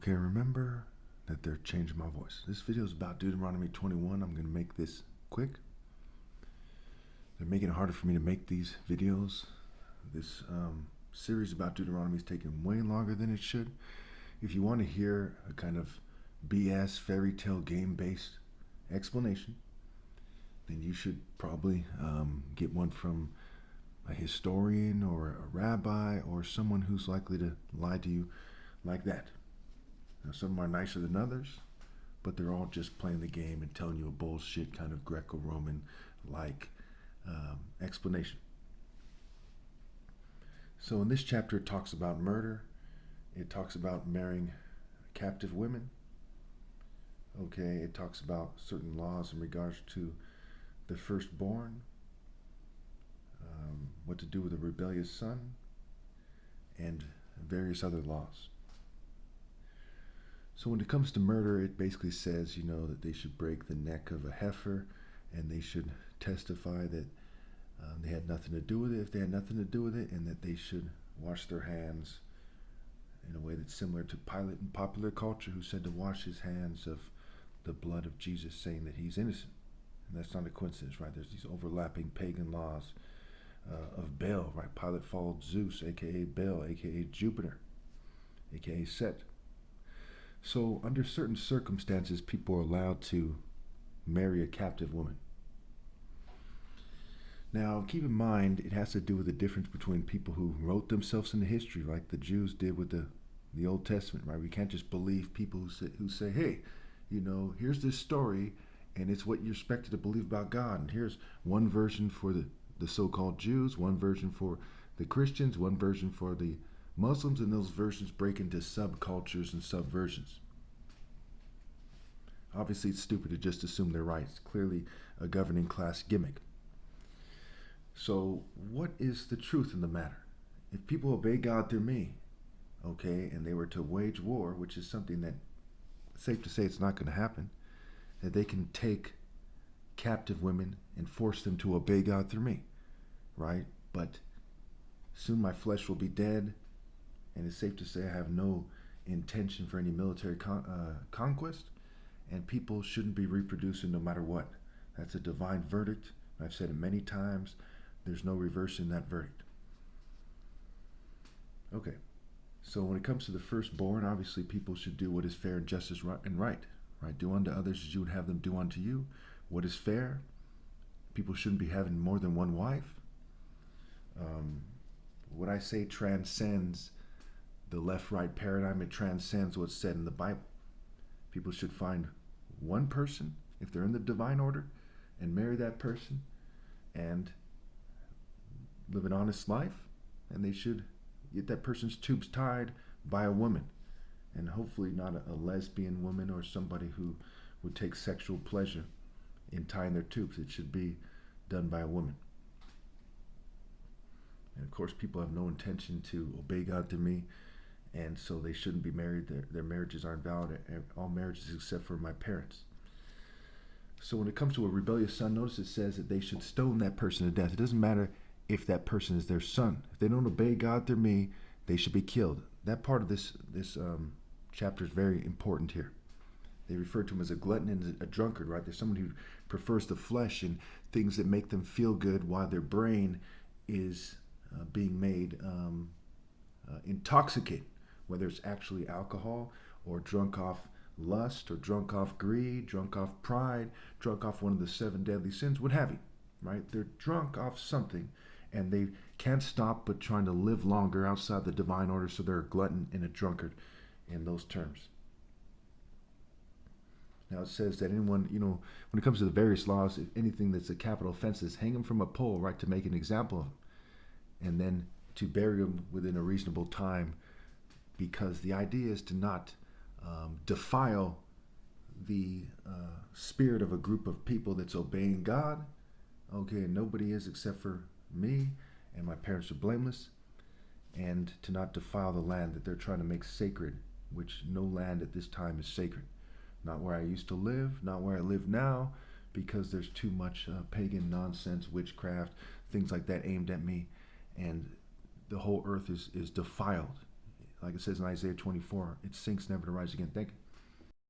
Okay, remember that they're changing my voice. This video is about Deuteronomy 21. I'm going to make this quick. They're making it harder for me to make these videos. This series about Deuteronomy is taking way longer than it should. If you want to hear a kind of BS fairy tale game-based explanation, then you should probably get one from a historian or a rabbi or someone who's likely to lie to you like that. Now, some are nicer than others, but they're all just playing the game and telling you a bullshit kind of Greco-Roman like explanation. So in this chapter, it talks about murder. It talks about marrying captive women. Okay, it talks about certain laws in regards to the firstborn, what to do with a rebellious son, and various other laws. So when it comes to murder, it basically says, that they should break the neck of a heifer, and they should testify that they had nothing to do with it if they had nothing to do with it, and that they should wash their hands in a way that's similar to Pilate in popular culture, who said to wash his hands of the blood of Jesus, saying that he's innocent. And that's not a coincidence, right? There's these overlapping pagan laws of Baal, right? Pilate followed Zeus, aka Baal, aka Jupiter, aka Set. So under certain circumstances, people are allowed to marry a captive woman. Now, keep in mind, it has to do with the difference between people who wrote themselves into history, like the Jews did with the Old Testament, right? We can't just believe people who say, hey, here's this story, and it's what you're expected to believe about God. And here's one version for the so-called Jews, one version for the Christians, one version for the Muslims, and those versions break into subcultures and subversions. Obviously, it's stupid to just assume they're right. It's clearly a governing class gimmick. So what is the truth in the matter? If people obey God through me, okay, and they were to wage war, which is something that, it's safe to say it's not going to happen, that they can take captive women and force them to obey God through me, right? But soon my flesh will be dead, and it's safe to say I have no intention for any military conquest, and people shouldn't be reproducing no matter what. That's a divine verdict. I've said it many times. There's no reversing that verdict. Okay, so when it comes to the firstborn, obviously people should do what is fair and justice and right. Do unto others as you would have them do unto you. What is fair? People shouldn't be having more than one wife. What I say transcends the left-right paradigm. It transcends what's said in the Bible. People should find one person, if they're in the divine order, and marry that person and live an honest life, and they should get that person's tubes tied by a woman, and hopefully not a lesbian woman or somebody who would take sexual pleasure in tying their tubes. It should be done by a woman. And of course, people have no intention to obey God through me, and so they shouldn't be married. Their marriages aren't valid. All marriages except for my parents. So when it comes to a rebellious son, notice it says that they should stone that person to death. It doesn't matter if that person is their son. If they don't obey God through me, they should be killed. That part of this chapter is very important here. They refer to him as a glutton and a drunkard, right? There's someone who prefers the flesh and things that make them feel good while their brain is being made intoxicated, whether it's actually alcohol or drunk off lust or drunk off greed, drunk off pride, drunk off one of the 7 deadly sins, what have you, right? They're drunk off something, and they can't stop but trying to live longer outside the divine order, so they're a glutton and a drunkard in those terms. Now it says that anyone, when it comes to the various laws, if anything that's a capital offense is hang him from a pole, right, to make an example of him, and then to bury him within a reasonable time, because the idea is to not defile the spirit of a group of people that's obeying God. Okay, and nobody is except for me, and my parents are blameless, and to not defile the land that they're trying to make sacred, which no land at this time is sacred. Not where I used to live, not where I live now, because there's too much pagan nonsense, witchcraft, things like that aimed at me, and the whole earth is defiled. like it says in Isaiah 24, it sinks never to rise again. Thank you.